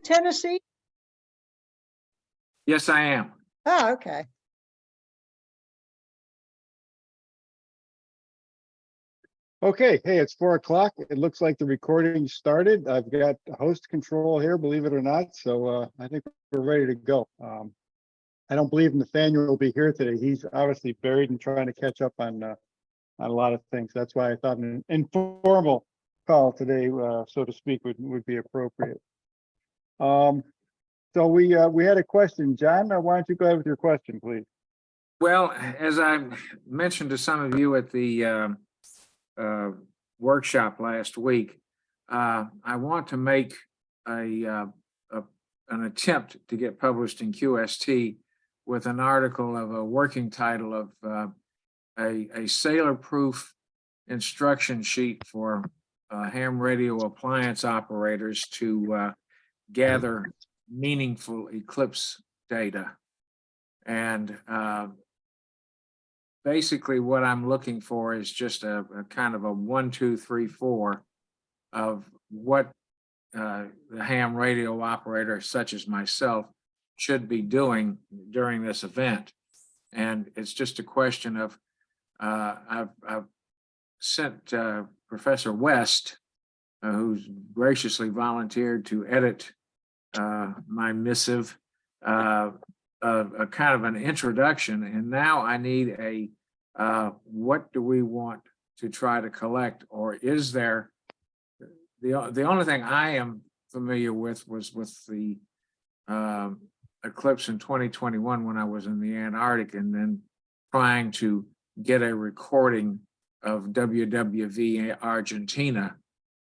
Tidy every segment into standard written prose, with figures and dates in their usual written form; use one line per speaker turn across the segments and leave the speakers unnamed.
Tennessee?
Yes, I am.
Oh, okay.
Okay, hey, it's 4 o'clock. It looks like the recording started. I've got host control here, believe it or not. So I think we're ready to go. I don't believe Nathaniel will be here today. He's obviously buried and trying to catch up on a lot of things. That's why I thought an informal call today, so to speak, would be appropriate. So we had a question. John, why don't you go ahead with your question, please?
Well, as I mentioned to some of you at the workshop last week, I want to make an attempt to get published in QST with an article of a working title of a sailor-proof instruction sheet for ham radio appliance operators to gather meaningful Eclipse data. And basically what I'm looking for is just a kind of a 1, 2, 3, 4 of what the ham radio operator, such as myself, should be doing during this event. And it's just a question of, I've sent Professor West, who's graciously volunteered to edit my missive, a kind of an introduction, and now I need a what do we want to try to collect, or is there the only thing I am familiar with was with the eclipse in 2021 when I was in the Antarctic, and then trying to get a recording of WWV Argentina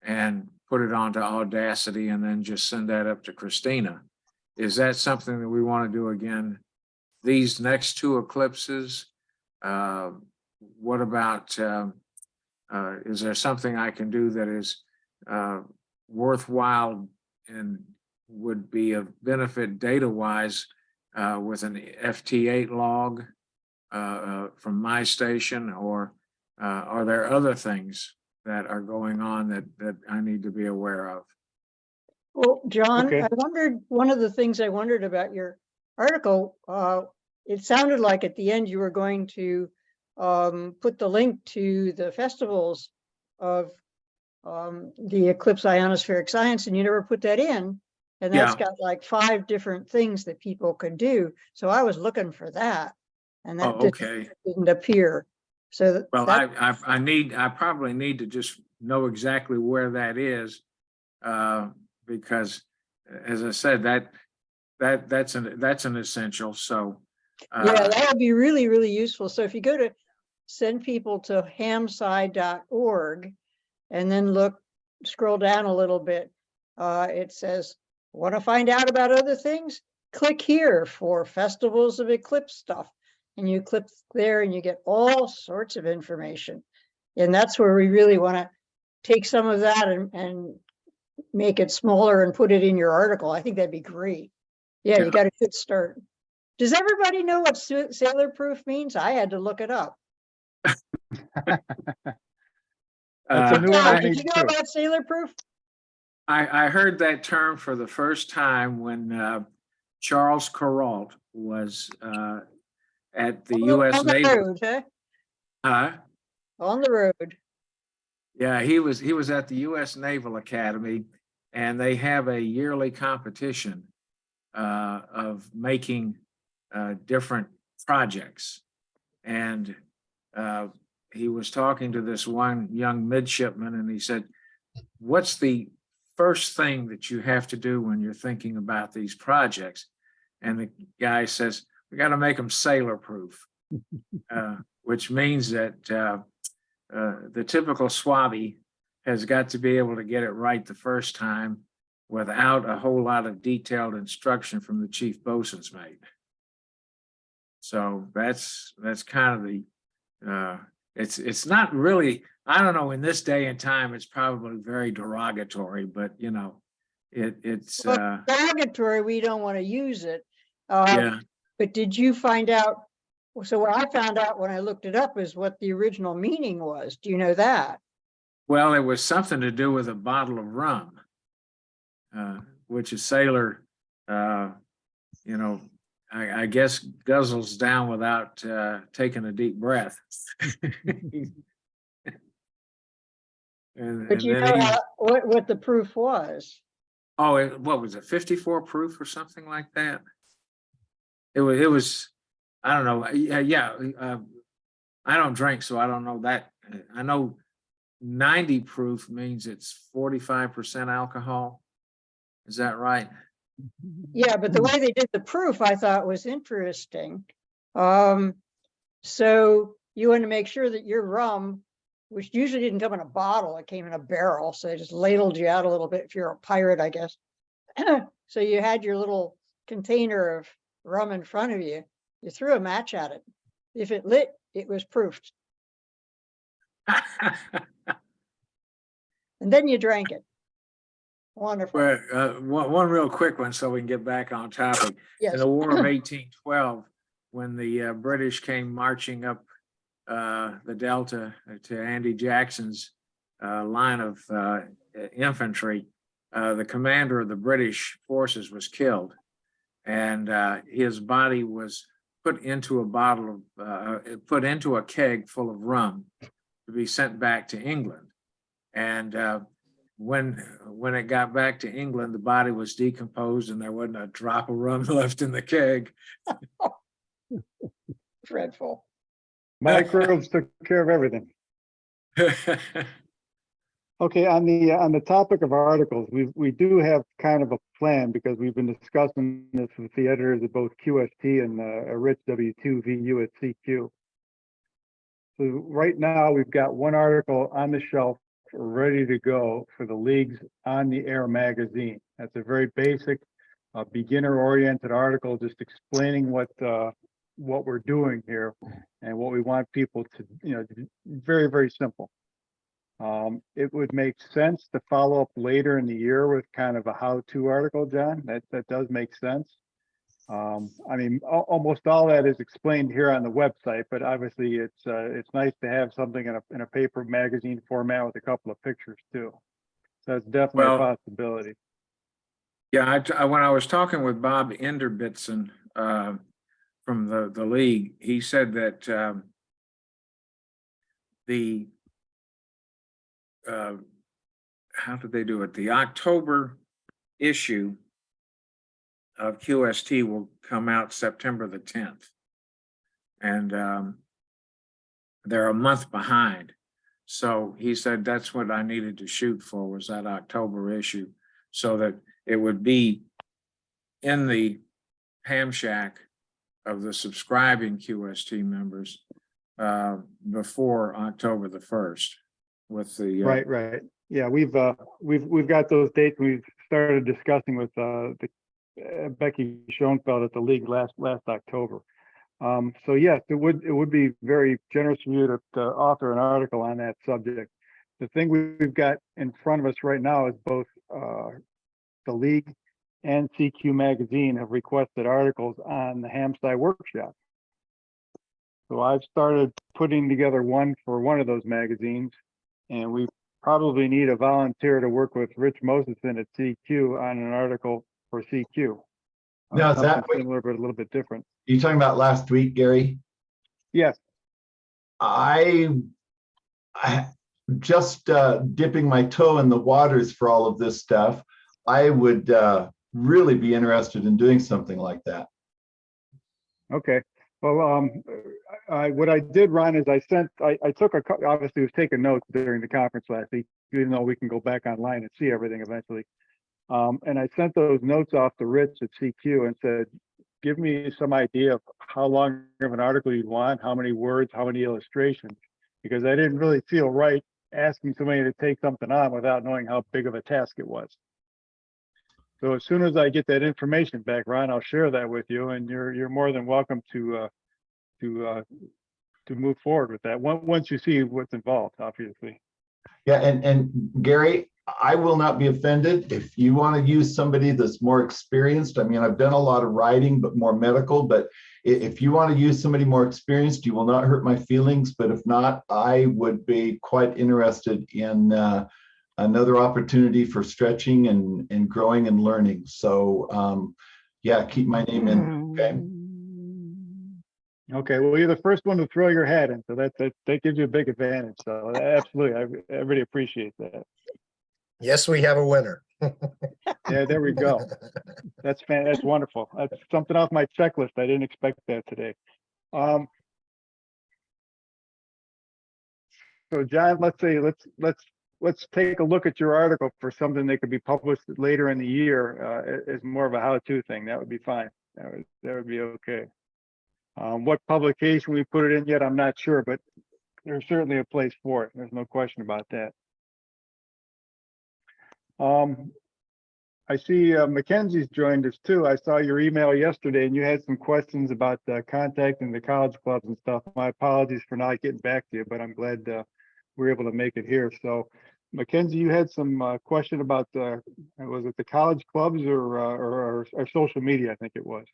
and put it onto Audacity and then just send that up to Christina. Is that something that we want to do again these next 2 eclipses? What about, is there something I can do that is worthwhile and would be of benefit data-wise with an FT8 log from my station, or are there other things that are going on that I need to be aware of?
Well, John,
Okay.
I wondered, one of the things I wondered about your article, it sounded like at the end you were going to put the link to the festivals of the Eclipse Ionospheric Science, and you never put that in. And that's got like 5 different things that people could do. So I was looking for that, and that didn't appear. So
well, I probably need to just know exactly where that is, because, as I said, that's an essential. So
yeah, that would be really, really useful. So if you go to send people to hamsci.org and then scroll down a little bit, it says, want to find out about other things? Click here for festivals of Eclipse stuff. And you click there and you get all sorts of information. And that's where we really want to take some of that and make it smaller and put it in your article. I think that'd be great. Yeah, you got a good start. Does everybody know what sailor proof means? I had to look it up.
That's a new one.
Did you know about sailor proof?
I heard that term for the first time when Charles Kuralt was at the U.S. Navy.
Road, huh? On the road.
Yeah, he was at the U.S. Naval Academy, and they have a yearly competition of making different projects. And he was talking to this one young midshipman, and he said, what's the first thing that you have to do when you're thinking about these projects? And the guy says, we got to make them sailor proof, which means that the typical swabby has got to be able to get it right the first time without a whole lot of detailed instruction from the chief bosun's mate. So that's kind of the, it's not really, I don't know, in this day and time, it's probably very derogatory, but you know, it's
derogatory. We don't want to use it.
Yeah.
But did you find out? So what I found out when I looked it up is what the original meaning was. Do you know that?
Well, it was something to do with a bottle of rum, which a sailor, you know, I guess guzzles down without taking a deep breath. And
But you
then
know
he,
what the proof was.
oh, what was it, 54 proof or something like that? It was, I don't know. Yeah. I don't drink, so I don't know that. I know 90 proof means it's 45% alcohol. Is that right?
Yeah, but the way they did the proof, I thought was interesting. So you want to make sure that your rum, which usually didn't come in a bottle, it came in a barrel. So they just ladled you out a little bit if you're a pirate, I guess. So you had your little container of rum in front of you. You threw a match at it. If it lit, it was proofed. And then you drank it. Wonderful.
Well, one real quick one so we can get back on topic.
Yes.
In the War of 1812, when the British came marching up the Delta to Andy Jackson's line of infantry, the commander of the British forces was killed, and his body was put into a bottle of, put into a keg full of rum to be sent back to England. And when it got back to England, the body was decomposed and there wasn't a drop of rum left in the keg.
Dreadful.
Microbes took care of everything. Okay, on the topic of articles, we do have kind of a plan because we've been discussing this with the editors of both QST and Rich W2 VU at CQ. So right now we've got one article on the shelf ready to go for the league's On the Air magazine. That's a very basic, beginner-oriented article, just explaining what we're doing here and what we want people to, very, very simple. It would make sense to follow up later in the year with kind of a how-to article, John. That does make sense. I mean, almost all that is explained here on the website, but obviously it's nice to have something in a paper magazine format with a couple of pictures too. So it's definitely a possibility.
Yeah, when I was talking with Bob Enderbitson from the league, he said that how did they do it? The October issue of QST will come out September the 10th. And they're a month behind. So he said that's what I needed to shoot for, was that October issue, so that it would be in the ham shack of the subscribing QST members before October the 1st with the
Right. Yeah, we've got those dates. We've started discussing with Becky Schoenfeld at the league last October. So yes, it would be very generous of you to author an article on that subject. The thing we've got in front of us right now is both the league and CQ magazine have requested articles on the Hamside workshop. So I've started putting together one for one of those magazines, and we probably need a volunteer to work with Rich Moseson at CQ on an article for CQ.
Now, is that
similar but a little bit different?
you talking about last week, Gary?
Yes.
I just dipping my toe in the waters for all of this stuff. I would really be interested in doing something like that.
Okay. Well, what I did, Ron, is I took obviously was taking notes during the conference last week, even though we can go back online and see everything eventually. And I sent those notes off to Rich at CQ and said, give me some idea of how long of an article you'd want, how many words, how many illustrations, because I didn't really feel right asking somebody to take something on without knowing how big of a task it was. So as soon as I get that information back, Ron, I'll share that with you, and you're more than welcome to move forward with that once you see what's involved, obviously.
Yeah, and Gary, I will not be offended if you want to use somebody that's more experienced. I mean, I've done a lot of writing, but more medical. But if you want to use somebody more experienced, you will not hurt my feelings. But if not, I would be quite interested in another opportunity for stretching and growing and learning. So yeah, keep my name in. Okay.
Okay, well, you're the first one to throw your hat in, so that gives you a big advantage. So absolutely, I really appreciate that.
Yes, we have a winner.
Yeah, there we go. That's that's wonderful. That's something off my checklist. I didn't expect that today. So John, let's take a look at your article for something that could be published later in the year as more of a how-to thing. That would be fine. That would be okay. What publication we put it in yet, I'm not sure, but there's certainly a place for it. There's no question about that. I see Mackenzie's joined us too. I saw your email yesterday and you had some questions about contacting the college clubs and stuff. My apologies for not getting back to you, but I'm glad we're able to make it here. So Mackenzie, you had some question about was it the college clubs or social media? I think it was.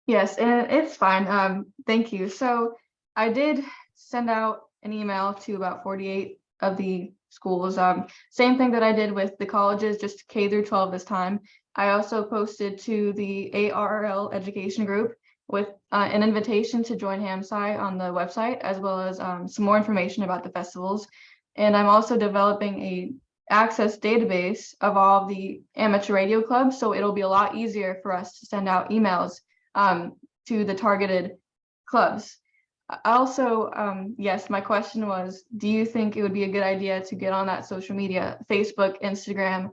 Yes, and it's fine. Thank you. So I did send out an email to about 48 of the schools. Same thing that I did with the colleges, just K through 12 this time. I also posted to the ARRL education group with an invitation to join HAMSci on the website, as well as some more information about the festivals. And I'm also developing a access database of all of the amateur radio clubs, so it'll be a lot easier for us to send out emails to the targeted clubs. Also, yes, my question was, do you think it would be a good idea to get on that social media, Facebook, Instagram,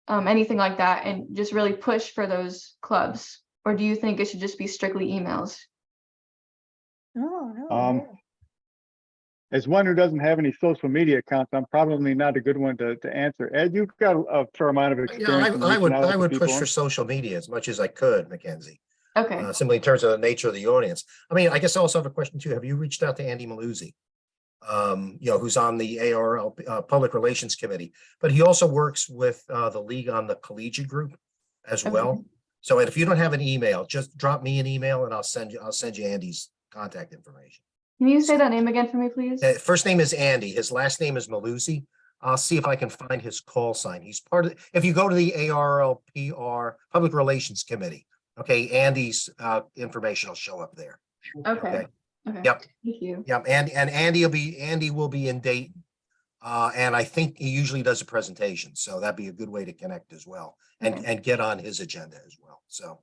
anything like that, and just really push for those clubs? Or do you think it should just be strictly emails?
Oh, no.
As one who doesn't have any social media accounts, I'm probably not a good one to answer. Ed, you've got a fair amount of
Yeah,
experience. in
I
reaching out to
would push
people.
for social media as much as I could, Mackenzie.
Okay.
Simply in terms of the nature of the audience. I mean, I guess I also have a question too. Have you reached out to Andy Maluzzi? Who's on the ARL Public Relations Committee, but he also works with the League on the Collegiate Group as
Okay.
well. So if you don't have an email, just drop me an email and I'll send you Andy's contact information.
Can you say that name again for me, please?
First name is Andy. His last name is Maluzzi. I'll see if I can find his call sign. He's part of, if you go to the ARLPR Public Relations Committee, okay, Andy's information will show up there.
Okay. Okay.
Yep.
Thank you.
Yep. And Andy will be in Dayton. And I think he usually does a presentation. So that'd be a good way to connect as well and get on his agenda as well. So.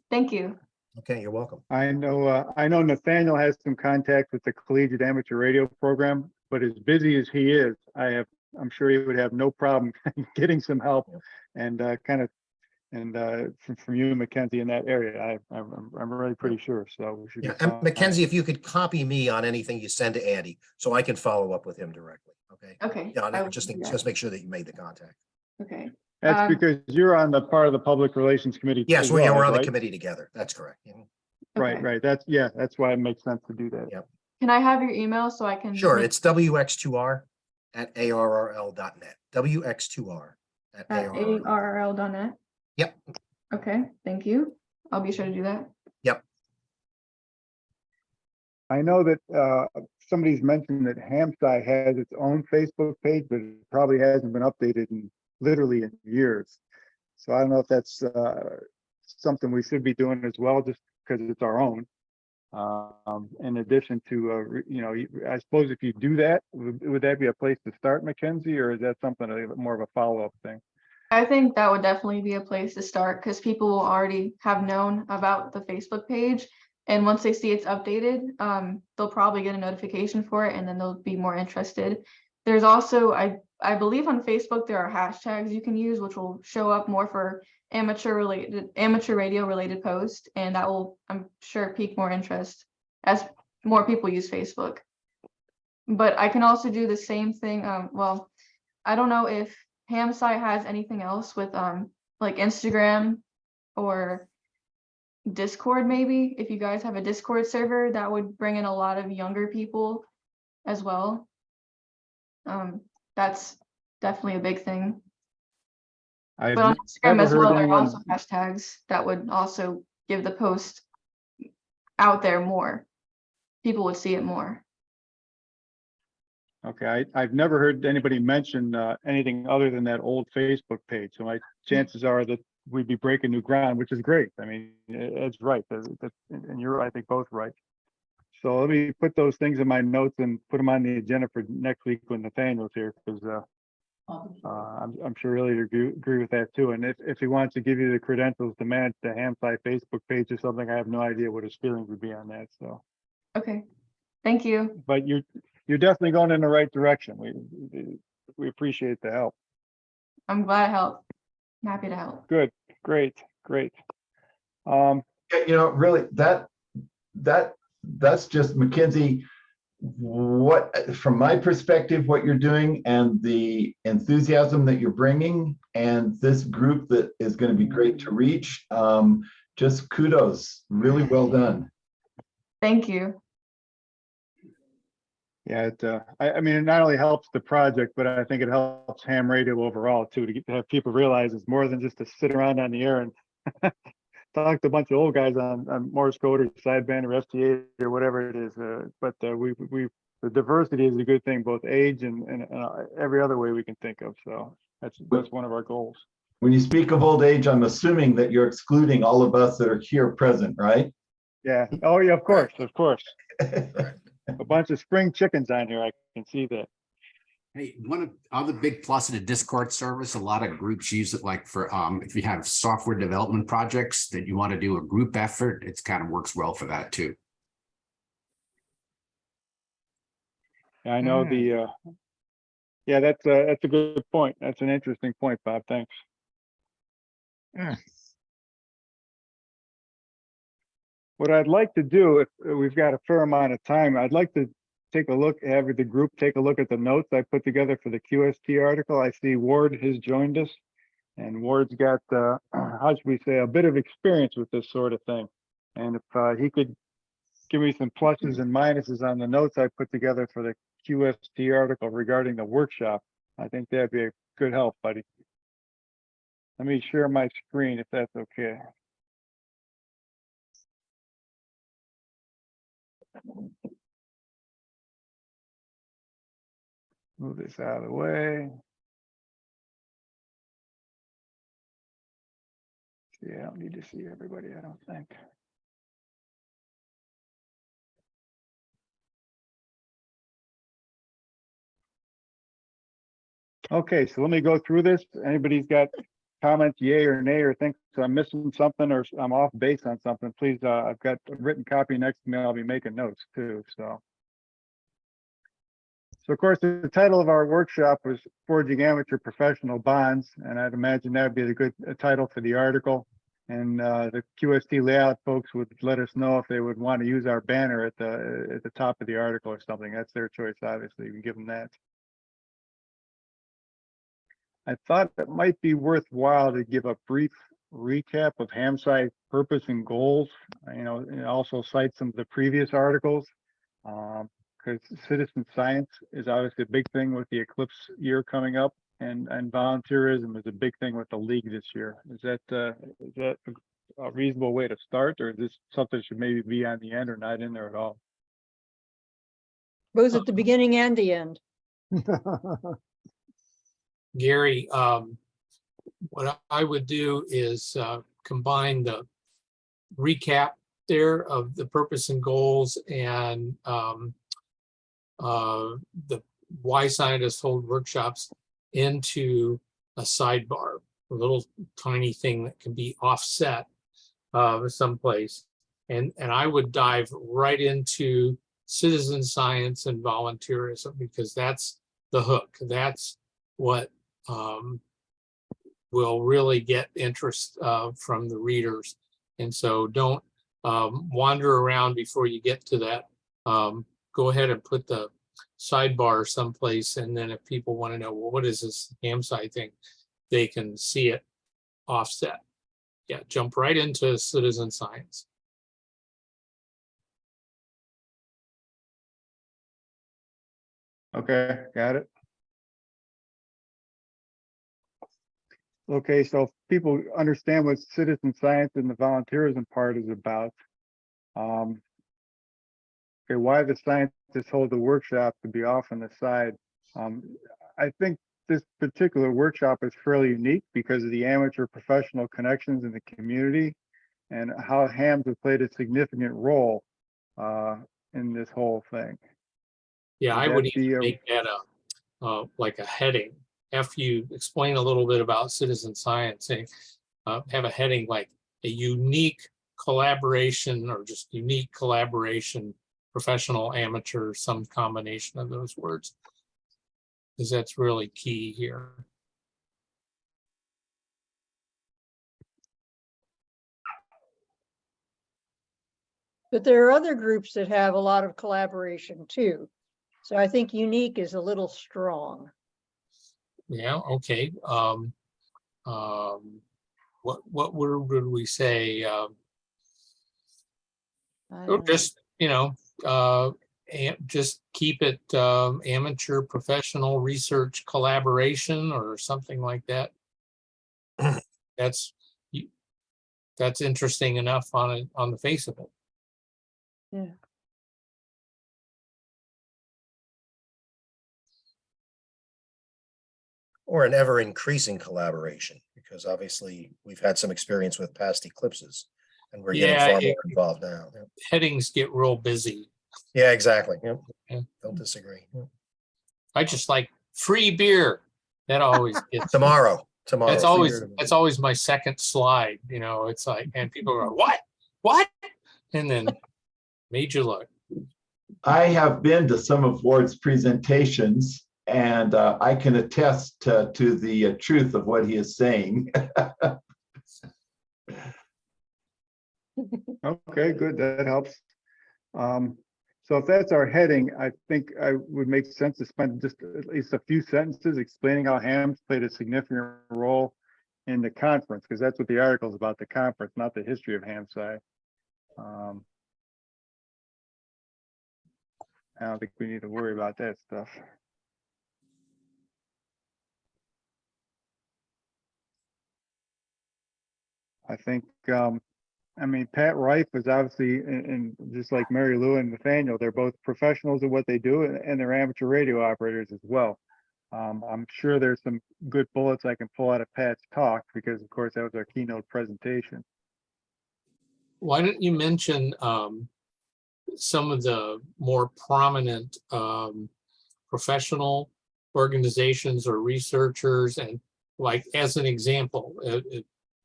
Thank you.
Okay, you're welcome.
I know Nathaniel has some contact with the Collegiate Amateur Radio Program, but as busy as he is, I'm sure he would have no problem getting some help and from you, Mackenzie, in that area. I'm really pretty sure. So we should.
Yeah, and Mackenzie, if you could copy me on anything you send to Andy, so I can follow up with him directly. Okay.
Okay.
Yeah,
I will
just
do that.
make sure that you made the contact.
Okay.
That's because you're on the part of the Public Relations Committee.
Yes,
as
we're
well,
on the
right?
committee together. That's correct. Yeah.
Right,
Okay.
right. That's why it makes sense to do that.
Yeah.
Can I have your email so I can?
Sure,
make-
it's wx2r@arrl.net. wx2r@arrl.
ARRL.net.
Yep.
Okay, thank you. I'll be sure to do that.
Yep.
I know that somebody's mentioned that HAMSci has its own Facebook page, but it probably hasn't been updated in literally in years. So I don't know if that's something we should be doing as well, just because it's our own. In addition to, I suppose if you do that, would that be a place to start, Mackenzie, or is that something a little more of a follow-up thing?
I think that would definitely be a place to start because people will already have known about the Facebook page. And once they see it's updated, they'll probably get a notification for it and then they'll be more interested. There's also, I believe on Facebook, there are hashtags you can use, which will show up more for amateur radio related posts. And that will, I'm sure, pique more interest as more people use Facebook. But I can also do the same thing. Well, I don't know if HAMSci has anything else with like Instagram or Discord. Maybe if you guys have a Discord server, that would bring in a lot of younger people as well. That's definitely a big thing.
I've
But on Instagram
never
as well,
heard
there are
anyone.
also hashtags that would also give the post out there more. People would see it more.
Okay, I've never heard anybody mention anything other than that old Facebook page. So my chances are that we'd be breaking new ground, which is great. I mean, Ed's right. And you're, I think, both right. So let me put those things in my notes and put them on the agenda for next week when Nathaniel's here, because I'm sure he'll agree with that too. And if he wants to give you the credentials to manage the Hamside Facebook page or something, I have no idea what his feelings would be on that. So,
Okay, thank you.
but you're definitely going in the right direction. We appreciate the help.
I'm glad I helped. I'm happy to help.
Good, great.
Yeah, really, that's just Mackenzie. What, from my perspective, what you're doing and the enthusiasm that you're bringing, and this group that is going to be great to reach. Just kudos, really well done.
Thank you.
Yeah, I mean, it not only helps the project, but I think it helps ham radio overall too, to have people realize it's more than just to sit around on the air and talk to a bunch of old guys on Morse code or sideband or FT8 or whatever it is. But the diversity is a good thing, both age and every other way we can think of. So that's one of our goals.
When you speak of old age, I'm assuming that you're excluding all of us that are here present, right?
Yeah. Oh yeah, of course. A bunch of spring chickens on here. I can see that.
Hey, one of other big plus of the Discord service, a lot of groups use it like for if you have software development projects that you want to do a group effort, it's kind of works well for that too.
I know yeah, that's a good point. That's an interesting point, Bob. Thanks. What I'd like to do, if we've got a fair amount of time, I'd like to take a look, have the group take a look at the notes I put together for the QST article. I see Ward has joined us, and Ward's got, how should we say, a bit of experience with this sort of thing. And if he could give me some pluses and minuses on the notes I put together for the QST article regarding the workshop, I think that'd be a good help, buddy. Let me share my screen if that's okay. Move this out of the way. Yeah, I don't need to see everybody, I don't think. Okay, so let me go through this. Anybody's got comments, yay or nay, or thinks I'm missing something or I'm off base on something, please, I've got a written copy next to me. I'll be making notes too, so. So of course, the title of our workshop was Forging Amateur Professional Bonds, and I'd imagine that'd be the good title for the article. And the QST layout folks would let us know if they would want to use our banner at the top of the article or something. That's their choice, obviously. We can give them that. I thought it might be worthwhile to give a brief recap of Hamside purpose and goals, and also cite some of the previous articles. Because citizen science is obviously a big thing with the Eclipse year coming up, and volunteerism is a big thing with the league this year. Is that a reasonable way to start, or is this something that should maybe be on the end or not in there at all?
Both at the beginning and the end.
Gary, what I would do is combine the recap there of the purpose and goals and the why scientists hold workshops into a sidebar, a little tiny thing that can be offset someplace. And I would dive right into citizen science and volunteerism, because that's the hook. That's what will really get interest from the readers. And so don't wander around before you get to that. Go ahead and put the sidebar someplace, and then if people want to know, well, what is this Hamside thing, they can see it offset. Yeah, jump right into citizen science.
Okay, got it. Okay, so if people understand what citizen science and the volunteerism part is about, okay, why the scientists hold the workshop to be off on the side. I think this particular workshop is fairly unique because of the amateur professional connections in the community and how hams have played a significant role in this whole thing.
Yeah,
Would
I
that
would
be
even
a-
make that like a heading. After you explain a little bit about citizen science, saying, have a heading like a unique collaboration or just unique collaboration, professional, amateur, some combination of those words. Because that's really key here.
But there are other groups that have a lot of collaboration too. So I think unique is a little strong.
Yeah, okay. What word would we say?
I don't know.
Just, just keep it amateur professional research collaboration or something like that. That's interesting enough on the face of it.
Yeah.
Or an ever increasing collaboration, because obviously we've had some experience with past eclipses and we're getting
Yeah,
far more involved now. Yeah.
Headings get real busy.
Yeah, exactly. Yeah.
Yeah.
Don't disagree. Yeah.
I just like free beer. That always gets
Tomorrow.
That's
free
always
beer tomorrow.
that's always my second slide. It's like, and people go, what? And then made you look.
I have been to some of Ward's presentations, and I can attest to the truth of what he is saying.
Okay, good, that helps. So if that's our heading, I think I would make sense to spend just at least a few sentences explaining how hams played a significant role in the conference, because that's what the article is about, the conference, not the history of HamSci. I don't think we need to worry about that stuff. I think, Pat Reif is obviously, and just like Mary Lou and Nathaniel, they're both professionals at what they do, and they're amateur radio operators as well. I'm sure there's some good bullets I can pull out of Pat's talk, because of course that was our keynote presentation.
Why don't you mention some of the more prominent professional organizations or researchers, and like as an example,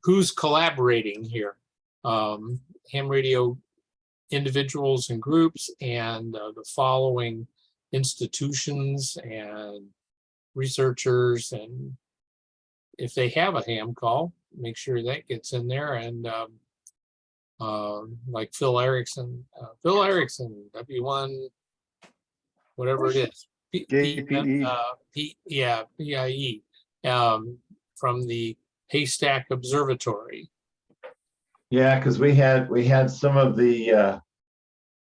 who's collaborating here? Ham radio individuals and groups, and the following institutions and researchers, and if they have a ham call, make sure that gets in there. And like Phil Erickson, W1, whatever it is,
JPE.
PIE, from the Haystack Observatory.
Yeah, because we had some of the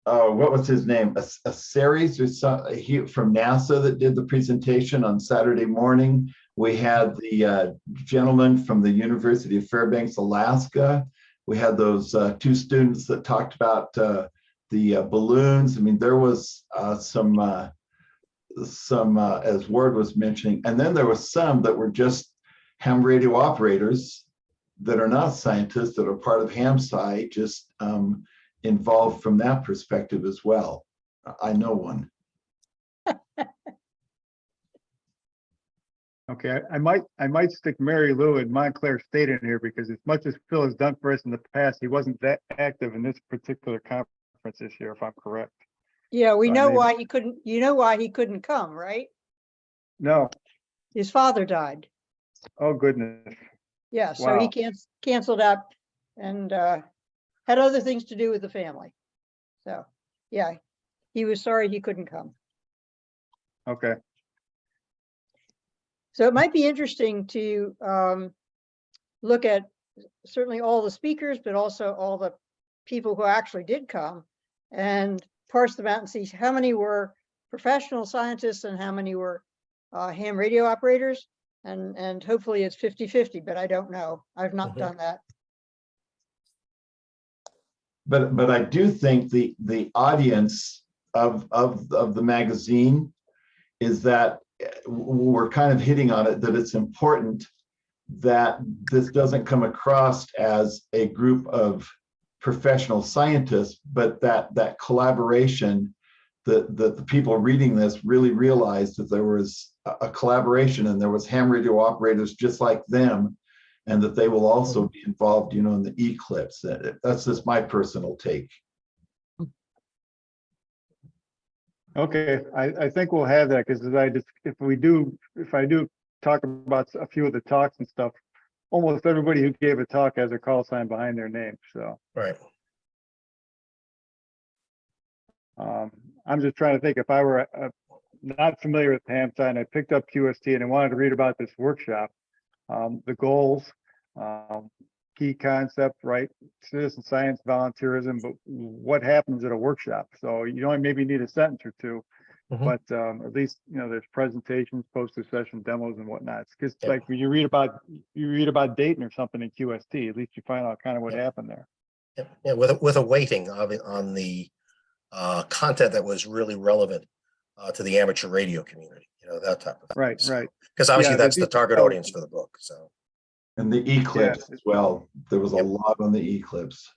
what was his name? A series or some from NASA that did the presentation on Saturday morning. We had the gentleman from the University of Fairbanks, Alaska. We had those two students that talked about the balloons. I mean, there was some as Ward was mentioning, and then there was some that were just ham radio operators that are not scientists, that are part of HamSci, just involved from that perspective as well. I know one.
Okay, I might stick Mary Lou and Montclair State in here, because as much as Phil has done for us in the past, he wasn't that active in this particular conference this year, if I'm correct.
Yeah, we
So I
know
may-
why he couldn't, why he couldn't come, right?
No,
His father died.
oh goodness.
Yeah, so he
Wow.
canceled out and had other things to do with the family. So, yeah, he was sorry he couldn't come.
Okay,
So it might be interesting to look at certainly all the speakers, but also all the people who actually did come, and parse them out and see how many were professional scientists and how many were ham radio operators. And hopefully it's 50-50, but I don't know. I've not done that.
But I do think the audience of the magazine is that we're kind of hitting on it, that it's important that this doesn't come across as a group of professional scientists, but that collaboration, that the people reading this really realized that there was a collaboration and there was ham radio operators just like them, and that they will also be involved, you know, in the Eclipse. That's just my personal take.
Okay, I think we'll have that, because if I do talk about a few of the talks and stuff, almost everybody who gave a talk has a call sign behind their name, so.
Right.
I'm just trying to think, if I were not familiar with ham sign, I picked up QST and I wanted to read about this workshop, the goals, key concept, right? Citizen science, volunteerism, but what happens at a workshop? So you only maybe need a sentence or two,
Mhm.
but at least, you know, there's presentations, poster session demos and whatnot. It's just
Yep.
like when you read about Dayton or something in QST, at least you find out kind of what happened there.
Yeah, with a weighting of it on the content that was really relevant to the amateur radio community, you know, that type of thing.
Right, right.
Because obviously
Yeah,
that's the target audience for the book, so.
And the Eclipse as well. There was a
Yep.
lot on the Eclipse.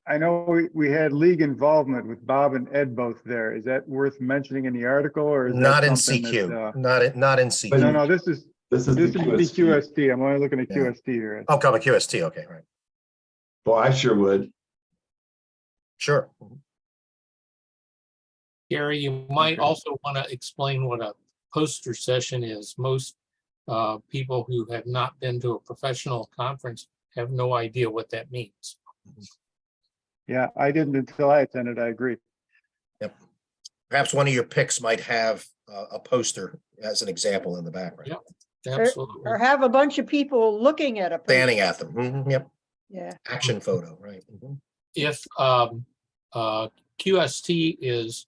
I know we had league involvement with Bob and Ed both there. Is that worth mentioning in the article, or is that
Not in
something
CQ,
that,
not in
But
CQ.
no, this is
This is
the
the QST.
QST. I'm only looking at
Yeah.
QST here.
Oh, come on, QST, okay, right,
Well, I sure would.
sure.
Gary, you might
Okay.
also want to explain what a poster session is. Most people who have not been to a professional conference have no idea what that means.
Yeah, I didn't until I attended. I agree.
Perhaps one of your picks might have a poster as an example in the background,
Yep. Absolutely.
Or have a bunch of people looking at a. poster.
standing at them. Yep,
Yeah,
action photo, right?
If QST is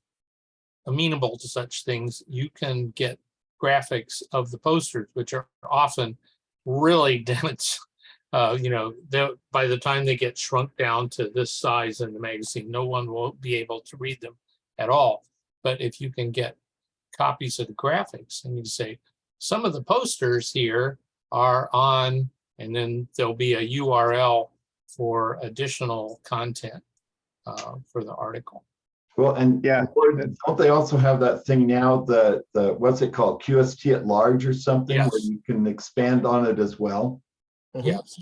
amenable to such things, you can get graphics of the posters, which are often really dense. You know, by the time they get shrunk down to this size in the magazine, no one will be able to read them at all. But if you can get copies of the graphics and you say, some of the posters here are on, and then there'll be a URL for additional content for the article.
Well, and
Yeah.
don't they also have that thing now, the what's it called? QST at large or something, where
Yes.
you can expand on it as well?
Yes.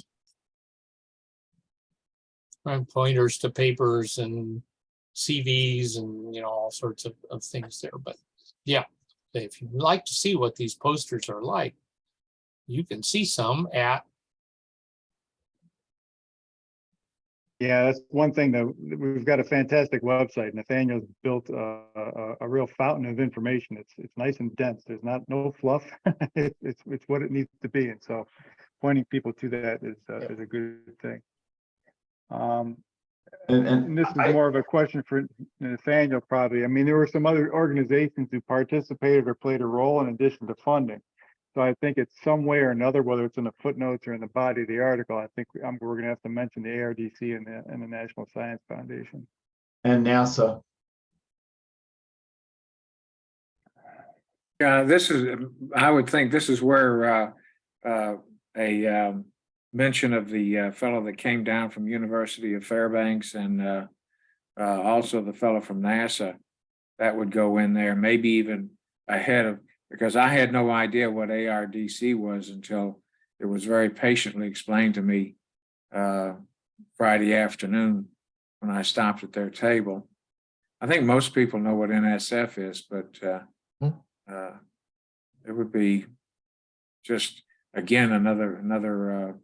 And pointers to papers and CVs and, you know, all sorts of things there. But yeah, if you'd like to see what these posters are like, you can see some at.
Yeah, that's one thing that we've got a fantastic website. Nathaniel's built a real fountain of information. It's nice and dense. There's no fluff. It's what it needs to be. And so pointing people to that is a good thing. And this is more of a question for Nathaniel, probably. I mean, there were some other organizations who participated or played a role in addition to funding. So I think it's some way or another, whether it's in the footnotes or in the body of the article, I think we're going to have to mention the ARDC and the National Science Foundation.
And NASA.
This is, I would think this is where a mention of the fellow that came down from University of Fairbanks and also the fellow from NASA, that would go in there, maybe even ahead of, because I had no idea what ARDC was until it was very patiently explained to me Friday afternoon when I stopped at their table. I think most people know what NSF is, but it would be just, again, another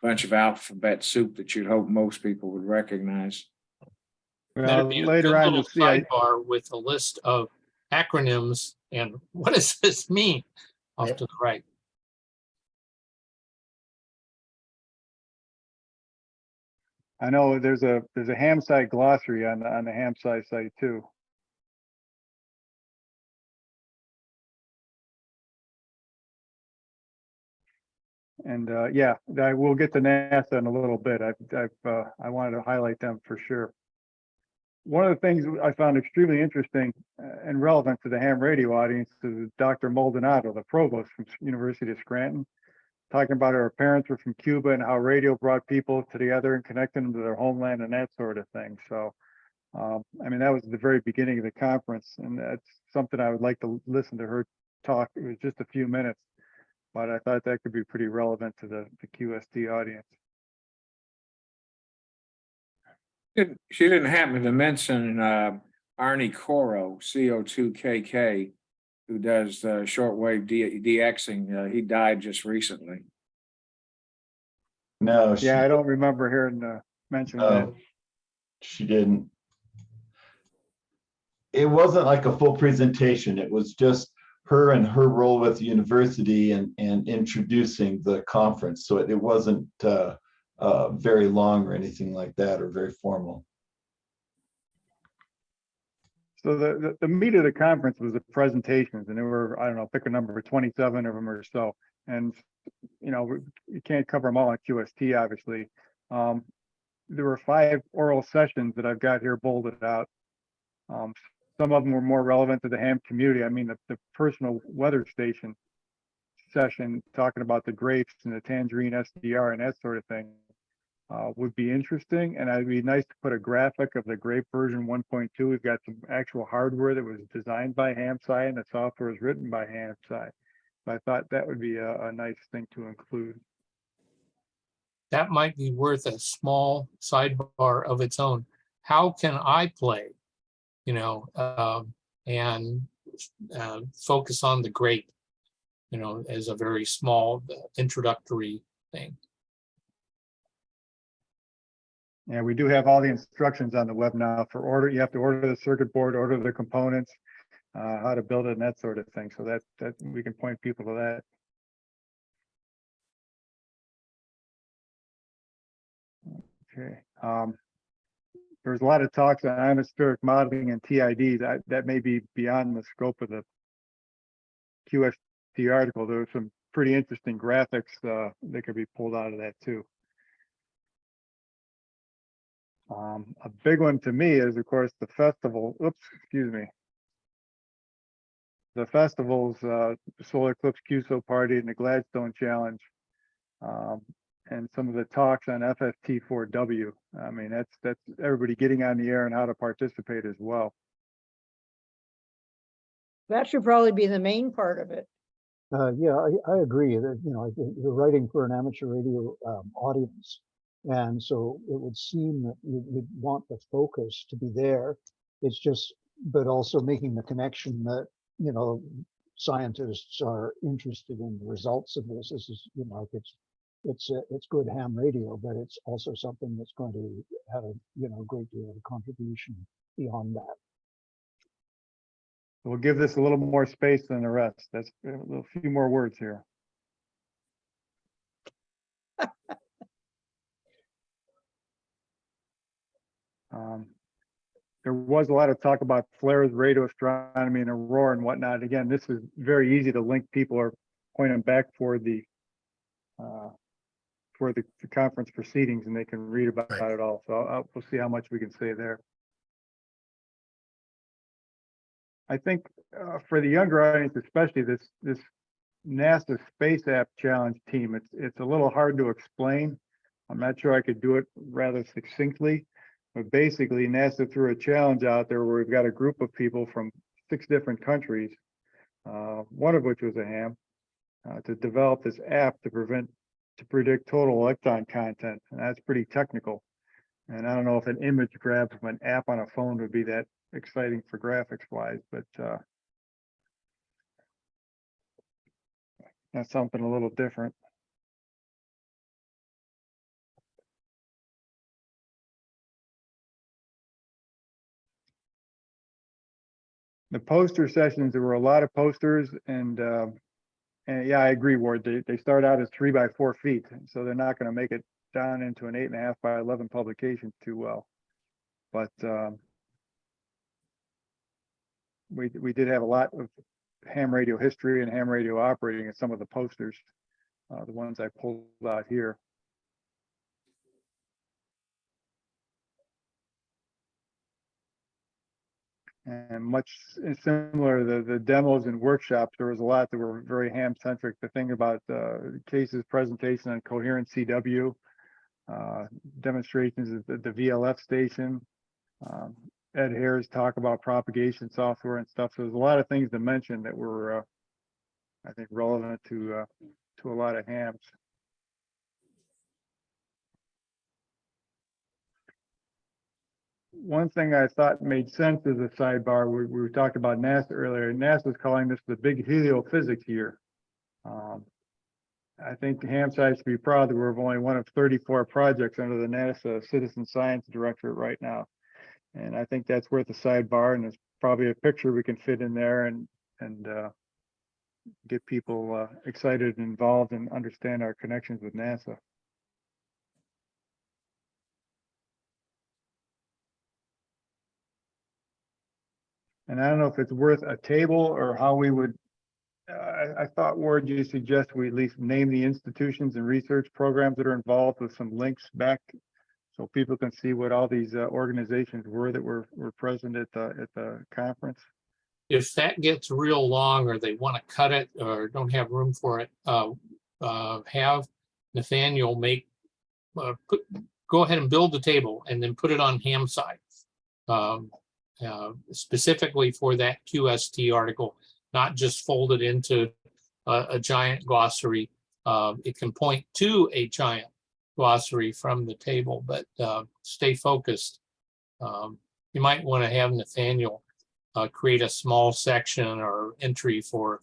bunch of alphabet soup that you'd hope most people would recognize.
Well,
That'd be a
later
good
on,
little
you'll see.
sidebar with a list of acronyms and what does this mean off to the right.
I know there's a ham site glossary on the ham site site too. And yeah, I will get to NASA in a little bit. I wanted to highlight them for sure. One of the things I found extremely interesting and relevant to the ham radio audience is Dr. Maldonado, the provost from University of Scranton, talking about our parents were from Cuba and how radio brought people together and connected them to their homeland and that sort of thing. So, I mean, that was the very beginning of the conference, and that's something I would like to listen to her talk. It was just a few minutes, but I thought that could be pretty relevant to the QST audience.
She didn't happen to mention Arnie Coro, CO2KK, who does shortwave DXing. He died just recently.
No,
Yeah, I don't remember hearing mention that.
she didn't. It wasn't like a full presentation. It was just her and her role with the university and introducing the conference. So it wasn't very long or anything like that, or very formal.
So the meat of the conference was the presentations, and there were, I don't know, pick a number, 27 of them or so. And, you know, you can't cover them all on QST, obviously. There were 5 oral sessions that I've got here bolded out. Some of them were more relevant to the ham community. I mean, the personal weather station session, talking about the grapes and the tangerine SDR and that sort of thing, would be interesting. And it'd be nice to put a graphic of the grape version 1.2. We've got some actual hardware that was designed by HamSci, and the software is written by HamSci. So I thought that would be a nice thing to include.
That might be worth a small sidebar of its own. How can I play, you know, and focus on the grape, you know, as a very small introductory thing.
Yeah, we do have all the instructions on the web now for order. You have to order the circuit board, order the components, how to build it, and that sort of thing. So that we can point people to that. Okay. There's a lot of talks on atmospheric modeling and TID. That may be beyond the scope of the QST article. There were some pretty interesting graphics that could be pulled out of that too. A big one to me is, of course, the festival. Oops, excuse me. The festivals, the Solar Eclipse QSO Party and the Gladstone Challenge, and some of the talks on FFT4W. I mean, that's everybody getting on the air and how to participate as well.
That should probably be the main part of it.
Yeah, I agree that, you know, you're writing for an amateur radio audience. And so it would seem that you'd want the focus to be there. It's just, but also making the connection that, you know, scientists are interested in the results of this. This is, you know, it's good ham radio, but it's also something that's going to have a, you know, great deal of contribution beyond that.
We'll give this a little more space than the rest. That's a few more words here. There was a lot of talk about flares, radio astronomy, and aurora and whatnot. Again, this is very easy to link people or point them back for the conference proceedings, and they can read about it all. So we'll see how much we can say there. I think for the younger audience, especially this NASA Space App Challenge team, it's a little hard to explain. I'm not sure I could do it rather succinctly, but basically NASA threw a challenge out there where we've got a group of people from 6 different countries, one of which was a ham, to develop this app to predict total electron content, and that's pretty technical. And I don't know if an image grab from an app on a phone would be that exciting for graphics wise, but that's something a little different. The poster sessions, there were a lot of posters, and yeah, I agree, Ward. They start out as 3 by 4 feet, so they're not going to make it down into an 8.5 by 11 publication too well. But we did have a lot of ham radio history and ham radio operating in some of the posters. the ones I pulled out here. And much similar, the demos and workshops, there was a lot that were very ham centric. The thing about Case's presentation on coherent CW, demonstrations at the VLF station, Ed Hare's talk about propagation software and stuff. So there's a lot of things to mention that were, I think, relevant to a lot of hams. One thing I thought made sense as a sidebar, we talked about NASA earlier. NASA's calling this the big heliophysics year. I think Hamside should be proud that we're only one of 34 projects under the NASA Citizen Science Directorate right now. And I think that's worth a sidebar, and there's probably a picture we can fit in there and get people excited and involved and understand our connections with NASA. And I don't know if it's worth a table or how we would, I thought, Ward, you suggest we at least name the institutions and research programs that are involved with some links back so people can see what all these organizations were that were present at the conference.
If that gets real long or they want to cut it or don't have room for it, have Nathaniel make, go ahead and build the table and then put it on Hamside. Specifically for that QST article, not just folded into a giant glossary. It can point to a giant glossary from the table, but stay focused. You might want to have Nathaniel create a small section or entry for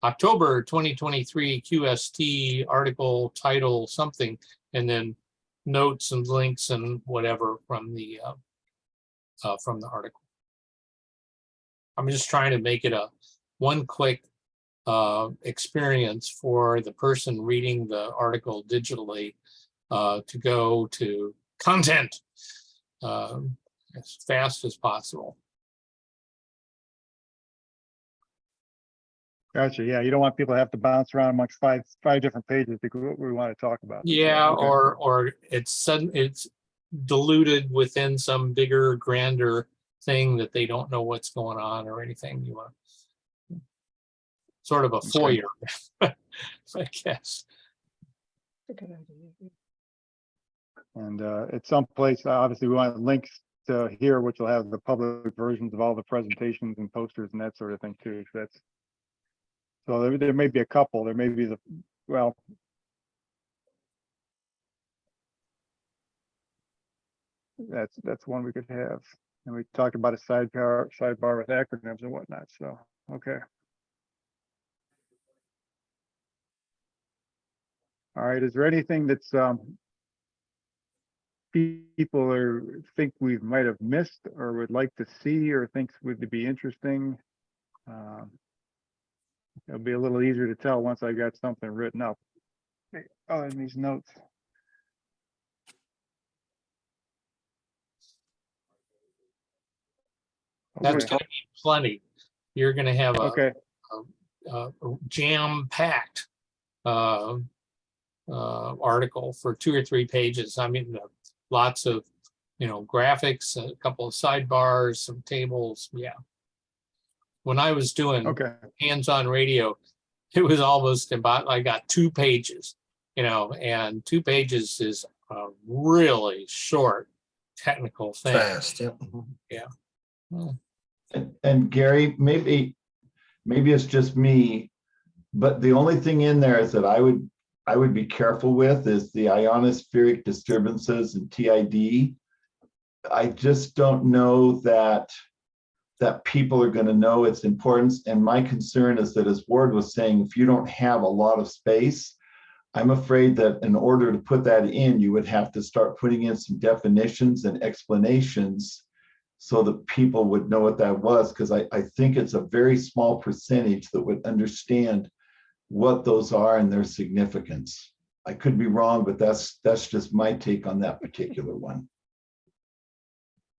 October 2023 QST article title something, and then notes and links and whatever from the article. I'm just trying to make it a one-click experience for the person reading the article digitally to go to content as fast as possible.
Gotcha. Yeah, you don't want people to have to bounce around amongst five different pages to go what we want to talk about.
Yeah,
Okay.
or it's diluted within some bigger, grander thing that they don't know what's going on or anything. You want sort of a foyer, I guess.
That's a good idea.
And at some place, obviously, we want links to here, which will have the public versions of all the presentations and posters and that sort of thing too. So there may be a couple. There may be that's one we could have. And we talked about a sidebar with acronyms and whatnot. So okay. All right. Is there anything that's people think we might have missed or would like to see or thinks would be interesting? It'll be a little easier to tell once I got something written up. Oh, and these notes.
That's going to be plenty. You're going to have
Okay.
a jam-packed article for 2 or 3 pages. I mean, lots of, graphics, a couple of sidebars, some tables. Yeah. When I was doing hands-on radio, it was almost about, I got 2 pages, and 2 pages is a really short technical thing.
Fast, yeah.
Yeah. Well,
And Gary, maybe it's just me, but the only thing in there is that I would be careful with is the ionospheric disturbances and TID. I just don't know that people are going to know its importance. And my concern is that, as Ward was saying, if you don't have a lot of space, I'm afraid that in order to put that in, you would have to start putting in some definitions and explanations so that people would know what that was, because I think it's a very small percentage that would understand what those are and their significance. I could be wrong, but that's just my take on that particular one.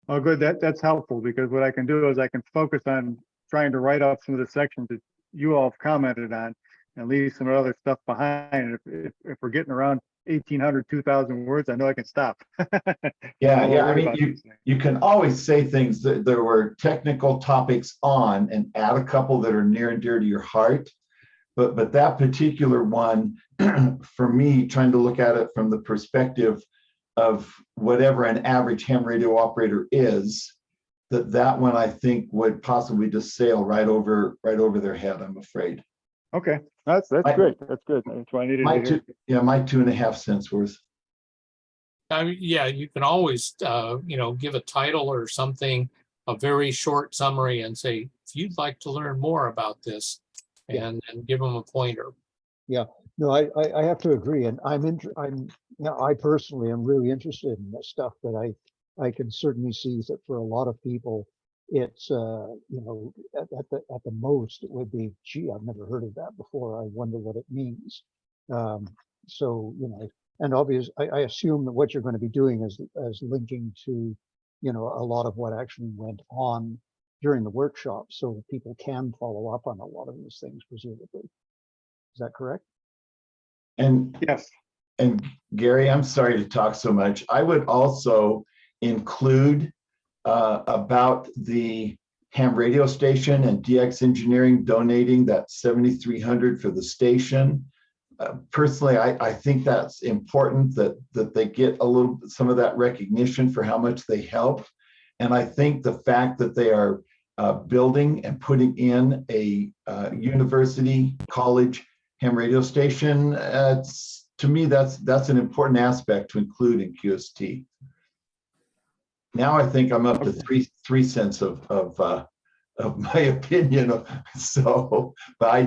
Oh, good. That's helpful, because what I can do is I can focus on trying to write up some of the sections that you all have commented on, and leave some other stuff behind. If we're getting around 1,800, 2,000 words, I know I can stop.
Yeah,
I'm
yeah. I
worried
mean,
about
you
these things.
you can always say things that there were technical topics on and add a couple that are near and dear to your heart. But that particular one, for me, trying to look at it from the perspective of whatever an average ham radio operator is, that one I think would possibly just sail right over their head, I'm afraid.
Okay, that's good. That's good. That's what I needed to
My
hear.
my 2.5 cents worth.
I mean, yeah, you can always, give a title or something, a very short summary and say, if you'd like to learn more about this,
Yeah.
and give them a pointer.
No, I have to agree, and I personally am really interested in this stuff, but I can certainly see that for a lot of people, it's, at the most, it would be, gee, I've never heard of that before. I wonder what it means. So, and obviously, I assume that what you're going to be doing is linking to, a lot of what actually went on during the workshop, so that people can follow up on a lot of these things, presumably. Is that correct?
And
Yes.
and Gary, I'm sorry to talk so much. I would also include about the ham radio station and DX Engineering donating that 7,300 for the station. Personally, I think that's important that they get some of that recognition for how much they help. And I think the fact that they are building and putting in a university college ham radio station, to me, that's an important aspect to include in QST. Now I think I'm up to 3 cents of my opinion. So, but I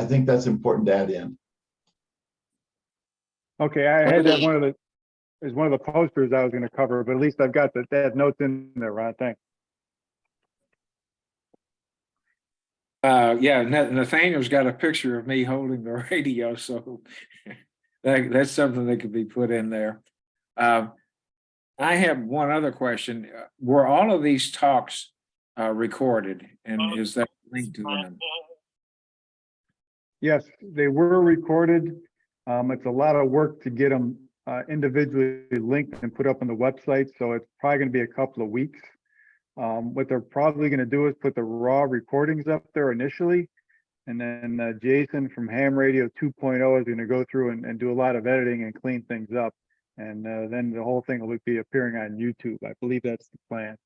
think that's important to add in.
Okay, I had that one of the posters I was going to cover, but at least I've got that notes in there, Ron. Thanks.
Yeah, Nathaniel's got a picture of me holding the radio, so that's something that could be put in there. I have one other question. Were all of these talks recorded, and is that linked to them?
Yes, they were recorded. It's a lot of work to get them individually linked and put up on the website, so it's probably going to be a couple of weeks. What they're probably going to do is put the raw recordings up there initially, and then Jason from Ham Radio 2.0 is going to go through and do a lot of editing and clean things up, and then the whole thing will be appearing on YouTube. I believe that's the plan.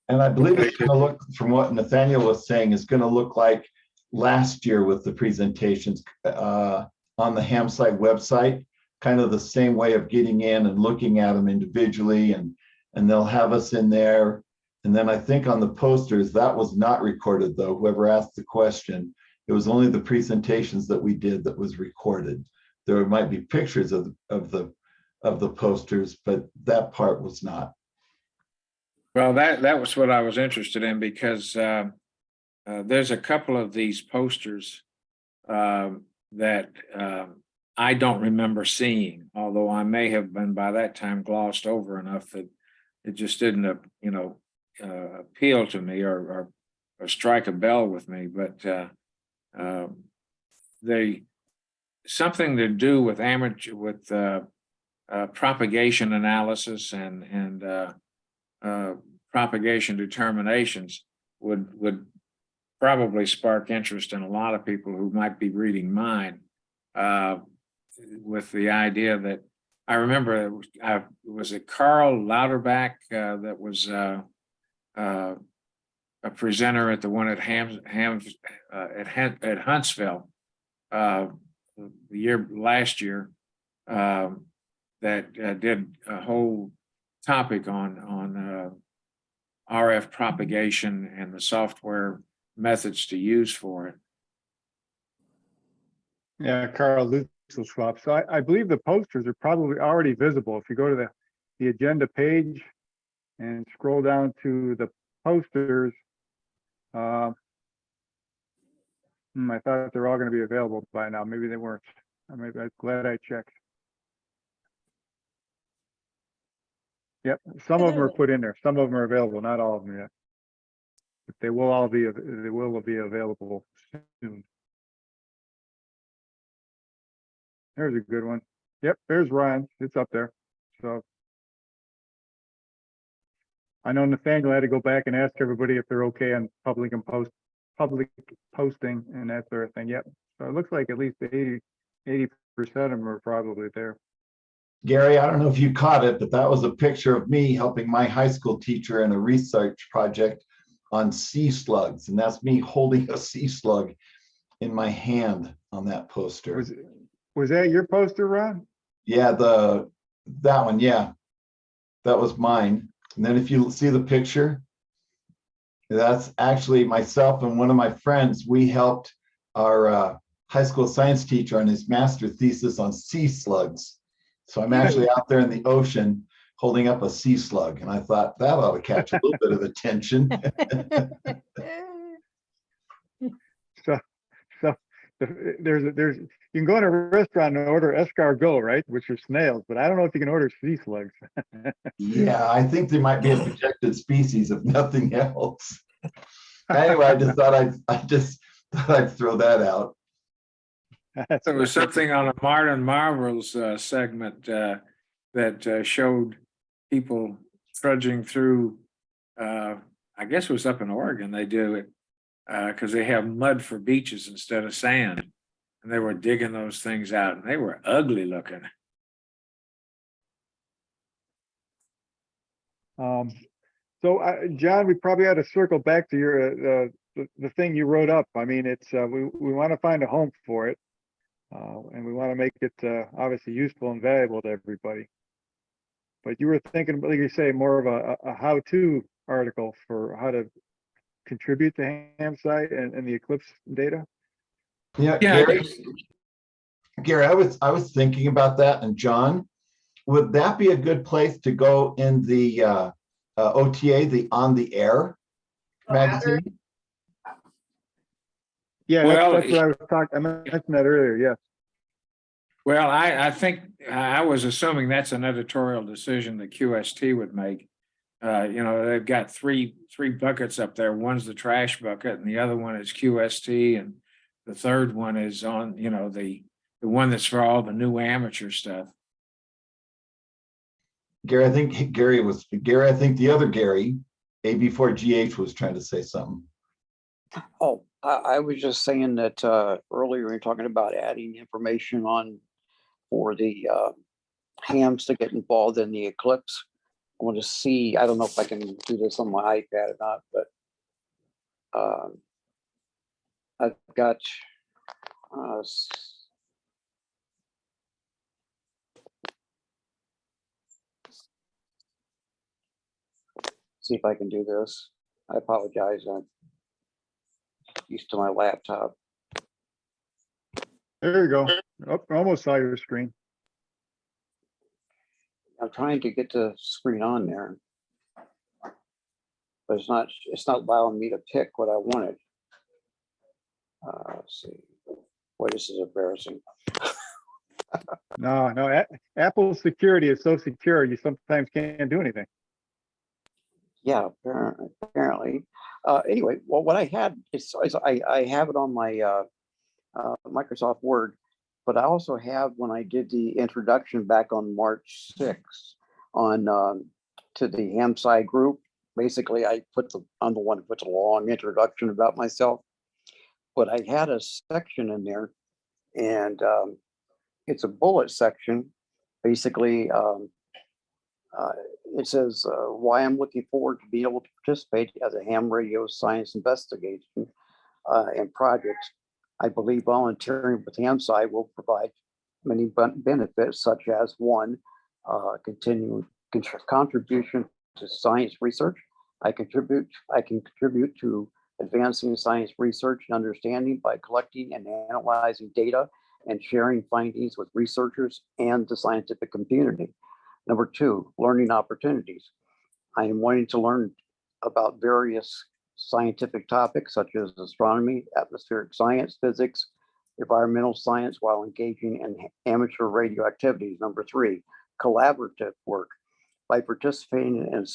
And I believe it's going to look, from what Nathaniel was saying, is going to look like last year with the presentations on the ham site website, kind of the same way of getting in and looking at them individually, and they'll have us in there. And then I think on the posters, that was not recorded though. Whoever asked the question, it was only the presentations that we did that was recorded. There might be pictures of the posters, but that part was not.
Well, that was what I was interested in, because there's a couple of these posters that I don't remember seeing, although I may have been by that time glossed over enough that it just didn't, appeal to me or strike a bell with me. But they something to do with propagation analysis and propagation determinations would probably spark interest in a lot of people who might be reading mine, with the idea that I remember was it Carl Lauterbach that was a presenter at the one at at Huntsville last year that did a whole topic on RF propagation and the software methods to use for it.
Yeah, Carl Lutzelschwab. So I believe the posters are probably already visible. If you go to the agenda page and scroll down to the posters, I thought they're all going to be available by now. Maybe they weren't. I'm glad I checked. Yep, some of them are put in there. Some of them are available, not all of them yet. But they will all be available soon. There's a good one. Yep, there's Ryan. It's up there. So I know Nathaniel had to go back and ask everybody if they're okay on public posting and that sort of thing. Yep. So it looks like at least 80% of them are probably there.
Gary, I don't know if you caught it, but that was a picture of me helping my high school teacher in a research project on sea slugs. And that's me holding a sea slug in my hand on that poster.
Was that your poster, Ron?
Yeah, that one, yeah. That was mine. And then if you see the picture, that's actually myself and one of my friends. We helped our high school science teacher on his master thesis on sea slugs. So I'm actually out there in the ocean holding up a sea slug. And I thought that ought to catch a little bit of attention.
So there's you can go in a restaurant and order escargot, right? Which are snails, but I don't know if you can order sea slugs.
Yeah, I think they might be a protected species if nothing else. Anyway, I just thought I'd throw that out.
There was something on a Martin Marvel's segment that showed people trudging through, I guess it was up in Oregon, they do it because they have mud for beaches instead of sand. And they were digging those things out and they were ugly looking.
So John, we probably had to circle back to your the thing you wrote up. I mean, it's we want to find a home for it, and we want to make it obviously useful and valuable to everybody. But you were thinking, like you say, more of a how-to article for how to contribute to ham site and the Eclipse data.
Yeah,
Yeah.
Gary, I was thinking about that. And John, would that be a good place to go in the OTA, the On the Air magazine?
Yeah,
Well,
that's what I was talking. I mentioned that earlier. Yes.
Well, I think I was assuming that's an editorial decision that QST would make. You know, they've got three buckets up there. One's the trash bucket, and the other one is QST, and the third one is on, you know, the one that's for all the new amateur stuff.
Gary, I think the other Gary, AB4GH, was trying to say something.
Oh, I was just saying that earlier we were talking about adding information on for the hams to get involved in the Eclipse. I want to see, I don't know if I can do this on my iPad or not, but I've got see if I can do this. I apologize. I'm used to my laptop.
There you go. Oh, almost saw your screen.
I'm trying to get the screen on there, but it's not allowing me to pick what I wanted. Let's see. Boy, this is embarrassing.
No, Apple's security is so secure, you sometimes can't do anything.
Yeah, apparently. Anyway, well, what I had is I have it on my Microsoft Word, but I also have, when I did the introduction back on March 6th on to the HamSci group, basically I put I'm the one who puts a long introduction about myself, but I had a section in there, and it's a bullet section. Basically, it says why I'm looking forward to being able to participate as a ham radio science investigation and projects. I believe volunteering with HamSci will provide many benefits, such as one, continued contribution to science research. I can contribute to advancing science research and understanding by collecting and analyzing data and sharing findings with researchers and the scientific community. Number two, learning opportunities. I am wanting to learn about various scientific topics such as astronomy, atmospheric science, physics, environmental science while engaging in amateur radio activities. Number three, collaborative work. By participating in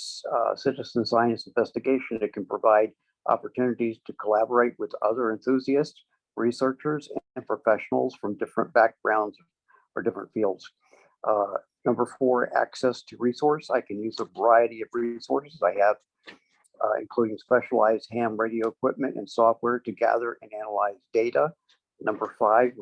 citizen science investigation, it can provide opportunities to collaborate with other enthusiasts, researchers, and professionals from different backgrounds or different fields. Number 4, access to resource. I can use a variety of resources I have, including specialized ham radio equipment and software to gather and analyze data. Number 5,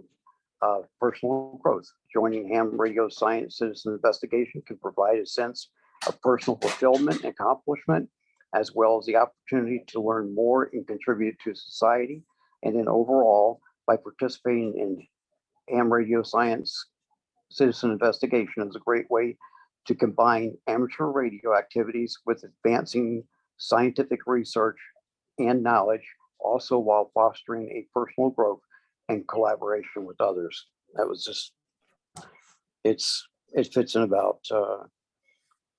personal growth. Joining ham radio science citizen investigation can provide a sense of personal fulfillment and accomplishment, as well as the opportunity to learn more and contribute to society. And then overall, by participating in ham radio science citizen investigation is a great way to combine amateur radio activities with advancing scientific research and knowledge, also while fostering a personal growth and collaboration with others. That was just, it fits in about,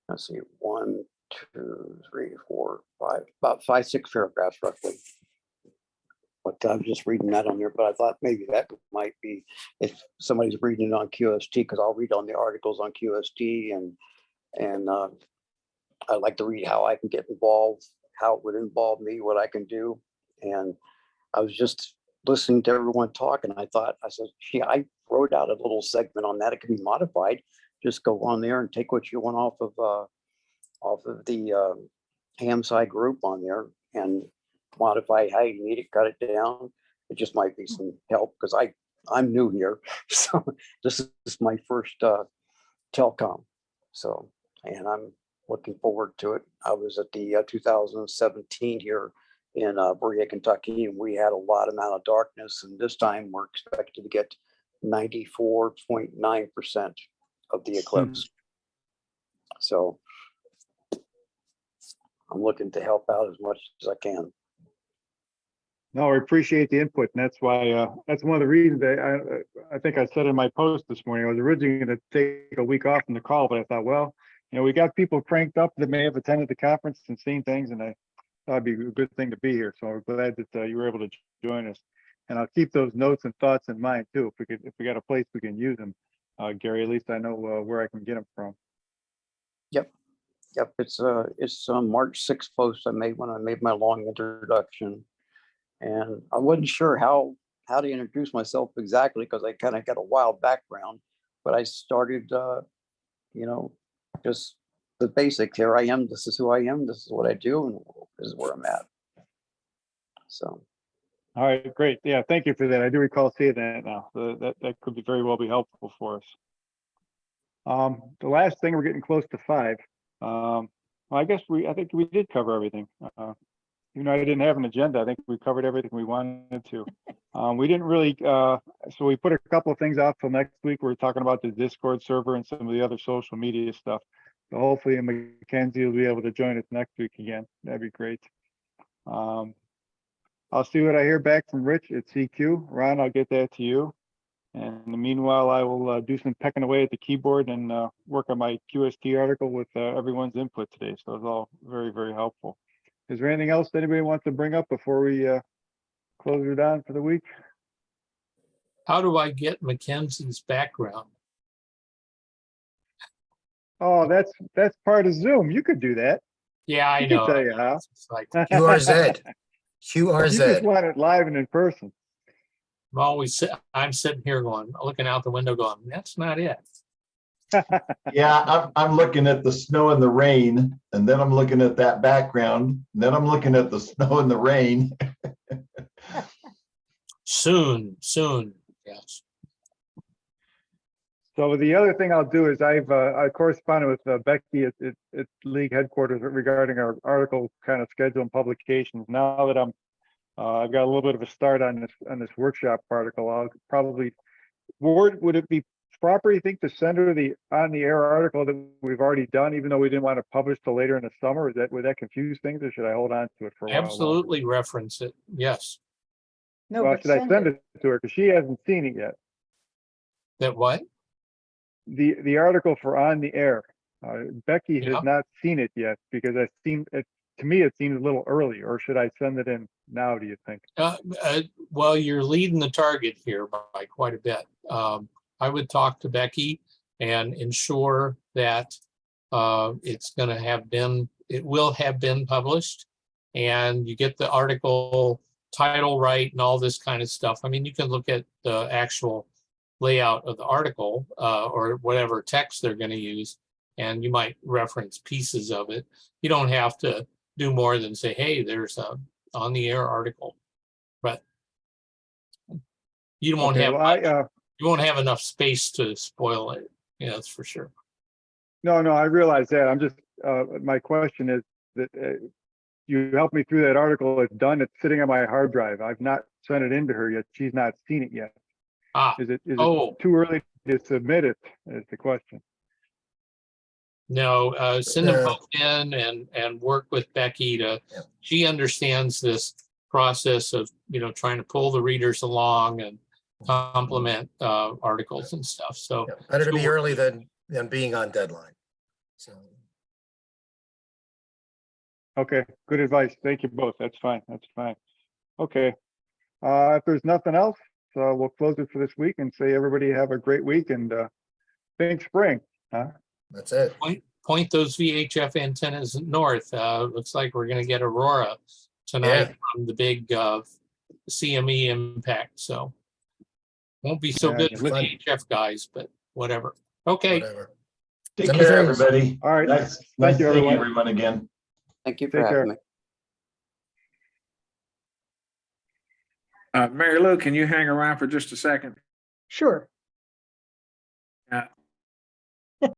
let's see, 1, 2, 3, 4, 5, about 5, 6 paragraphs roughly. But I'm just reading that on there, but I thought maybe that might be, if somebody's reading it on QST, because I'll read on the articles on QST, and I like to read how I can get involved, how it would involve me, what I can do. And I was just listening to everyone talk, and I said, gee, I wrote out a little segment on that. It can be modified. Just go on there and take what you want off of the ham side group on there and modify how you need it, cut it down. It just might be some help because I'm new here. So this is my first Telecon. So, and I'm looking forward to it. I was at the 2017 here in Berea, Kentucky, and we had a lot amount of darkness. And this time we're expected to get 94.9% of the eclipse. So I'm looking to help out as much as I can.
No, I appreciate the input, and that's why, that's one of the reasons I think I said in my post this morning, I was originally going to take a week off from the call, but I thought, well, we got people cranked up that may have attended the conference and seen things, and I thought it'd be a good thing to be here. So I'm glad that you were able to join us, and I'll keep those notes and thoughts in mind too. If we got a place we can use them, Gary, at least I know where I can get them from.
Yep. It's March 6th post I made when I made my long introduction. And I wasn't sure how to introduce myself exactly because I kind of got a wild background, but I started, just the basics. Here I am. This is who I am. This is what I do, and this is where I'm at. So.
All right, great. Yeah, thank you for that. I do recall seeing that now. That could be very well be helpful for us. The last thing, we're getting close to 5. Well, I think we did cover everything. Even though I didn't have an agenda, I think we covered everything we wanted to. We didn't really, so we put a couple of things off till next week. We're talking about the Discord server and some of the other social media stuff. So hopefully Mackenzie will be able to join us next week again. That'd be great. I'll see what I hear back from Rich at CQ. Ron, I'll get that to you. And in the meanwhile, I will do some pecking away at the keyboard and work on my QST article with everyone's input today. So it's all very, very helpful. Is there anything else that anybody wants to bring up before we close her down for the week?
How do I get Mackenzie's background?
Oh, that's part of Zoom. You could do that.
Yeah, I
I can
know.
tell you how.
It's like,
QRZ.
You just
QRZ.
want it live and in person.
I'm sitting here looking out the window going, that's not it.
Yeah, I'm looking at the snow and the rain, and then I'm looking at that background, and then I'm looking at the snow and the rain.
Soon, yes.
So the other thing I'll do is I corresponded with Becky at League headquarters regarding our article kind of schedule and publications. Now that I've got a little bit of a start on this workshop article, I'll probably, would it be proper, you think, to send her the on the air article that we've already done, even though we didn't want to publish till later in the summer? Would that confuse things, or should I hold on to it for a while?
Absolutely reference it. Yes.
No,
Well,
but
should I send it to her because she hasn't seen it yet?
That what?
The article for on the air. Becky
Yeah.
has not seen it yet because to me it seems a little early. Or should I send it in now, do you think?
Well, you're leading the target here by quite a bit. I would talk to Becky and ensure that it will have been published, and you get the article title right and all this kind of stuff. I mean, you can look at the actual layout of the article, or whatever text they're going to use. And you might reference pieces of it. You don't have to do more than say, hey, there's a on the air article, but you won't
Okay,
have
well,
you won't have enough space to spoil it. Yeah, that's for sure.
no, I realize that. I'm just, my question is that you helped me through that article. It's done. It's sitting on my hard drive. I've not sent it in to her yet. She's not seen it yet.
Ah,
Is it
oh.
too early to submit it is the question.
No, send them
No.
both in and work with Becky to,
Yeah.
she understands this process of, trying to pull the readers along and complement articles and stuff. So
Yeah, better to be
she'll work
early
with
than being on deadline. So,
Okay, good advice. Thank you both. That's fine. That's fine. Okay. If there's nothing else, we'll close it for this week and say everybody have a great week and think spring. Huh?
that's it.
point those VHF antennas north. Looks like we're going to get Aurora tonight
Yeah.
from the big CME impact. So won't be so
Yeah,
good for
fun.
the VHF guys, but whatever. Okay.
Whatever.
Take
Send me
care,
things.
everybody.
All right.
Nice
Thank you,
seeing
everyone.
everyone again.
Thank you for
Take care.
having me.
Mary Lou, can you hang around for just a second?
Sure.